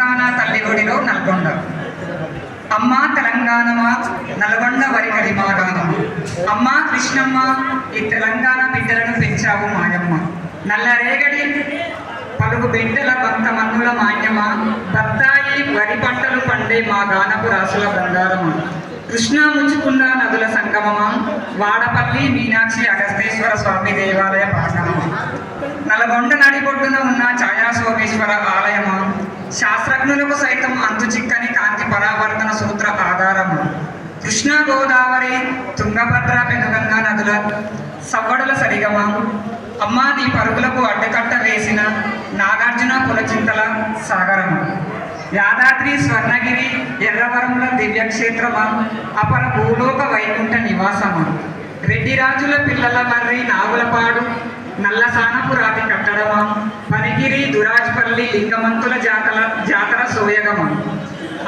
తెలంగాణ తల్లి ఒడిలో నల్గొండ. అమ్మ తెలంగాణమా నల్గొండ వరికడి మా గానమ. అమ్మ కృష్ణమ్మ ఈ తెలంగాణ బిడ్డలను పెంచావు మాయమ్మ. నల్లరేగడి పలుగు బిడ్డల భక్త మన్నుల మాన్యమ. బత్తాయి వరి పంటలు పండే మా గానపు రాసుల బంగారమ. కృష్ణా ముచ్చుకున్న నదుల సంగమమా. వాడపల్లి మీనాక్షి అగస్తేశ్వర స్వామి దేవాలయ ప్రాంగణమా. నల్గొండ నడిబొడ్డున ఉన్న ఛాయా సోమేశ్వర ఆలయమా. శాస్త్రజ్ఞులకు సైతం అంతు చిక్కని కాంతి పరావర్తన సూత్ర ఆధారము. కృష్ణా గోదావరి తుంగభద్ర పెనుగంగా నదుల సవ్వడుల సరిగమా. అమ్మా నీ పరుగులకు అడ్డకట్ట వేసిన నాగార్జున పులచింతల సాగరము. యాదాద్రి స్వర్ణగిరి ఎర్రవరముల దివ్యక్షేత్రమా. అపర భూలోక వైకుంఠ నివాసమా. రెడ్డి రాజుల పిల్లల మర్రి నాగులపాడు నల్లసానపు రాతి కట్టడమా. పనిగిరి దురాజ్పల్లి లింగమంతుల జాతర సోయగమా.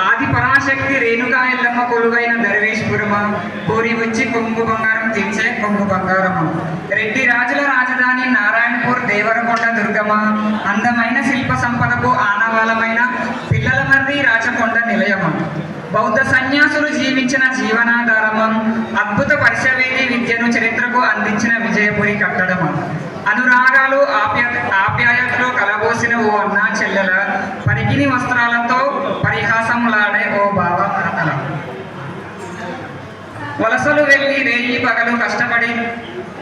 ఆది పరాశక్తి రేణుకా ఎల్లమ్మ కొలువైన దర్వేశ్పురమా. కోరి వచ్చి కొంగు బంగారం తీర్చే కొంగు బంగారమా. రెడ్డి రాజుల రాజధాని నారాయణపూర్ దేవరకొండ దుర్గమా. అందమైన శిల్ప సంపదకు ఆనవాలమైన పిల్లల మర్రి రాచకొండ నిలయమా. బౌద్ధ సన్యాసులు జీవించిన జీవనాధారమా. అద్భుత పరిశవేది విద్యను చరిత్రకు అందించిన విజయపురి కట్టడమా. అనురాగాలు ఆప్యాయతలో కలబోసిన ఓ అన్నా చెల్లెల. పరికిని వస్త్రాలతో పరిహాసములాడే ఓ బావ మరదల. వలసలు వెళ్ళి రేయి పగలు కష్టపడి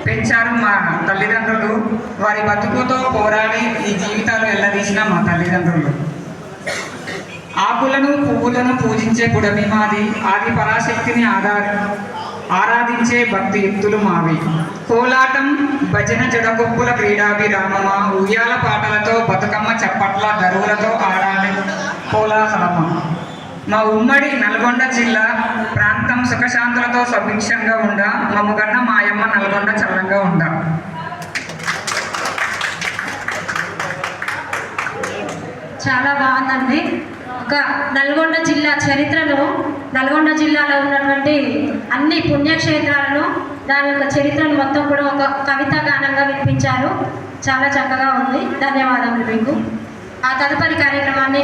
పెంచారు మా తల్లిదండ్రులు. వారి బతుకుతో పోరాడి ఈ జీవితాలు ఎల్లదీసిన మా తల్లిదండ్రులు. ఆకులను పువ్వులను పూజించే గుడమి మాది. ఆది పరాశక్తిని ఆరాధించే భక్తి యుక్తులు మావి. కోలాటం భజన జడకొప్పుల క్రీడాభిరామమా. ఉయ్యాల పాటలతో బతుకమ్మ చప్పట్ల దరువులతో ఆడాలి కోలాహలమా. మా ఉమ్మడి నల్గొండ జిల్లా ప్రాంతం సుఖశాంతులతో సుభిక్షంగా ఉండ. మమ్ముగన్న మాయమ్మ నల్గొండ చల్లంగా ఉండ. చాలా బాగుందండి. ఒక నల్గొండ జిల్లా చరిత్రను, నల్గొండ జిల్లాలో ఉన్నటువంటి అన్ని పుణ్యక్షేత్రాలను, దాని యొక్క చరిత్రను మొత్తం కూడా ఒక కవితా గానంగా వినిపించారు. చాలా చక్కగా ఉంది. ధన్యవాదములు మీకు. ఆ తదుపరి కార్యక్రమాన్ని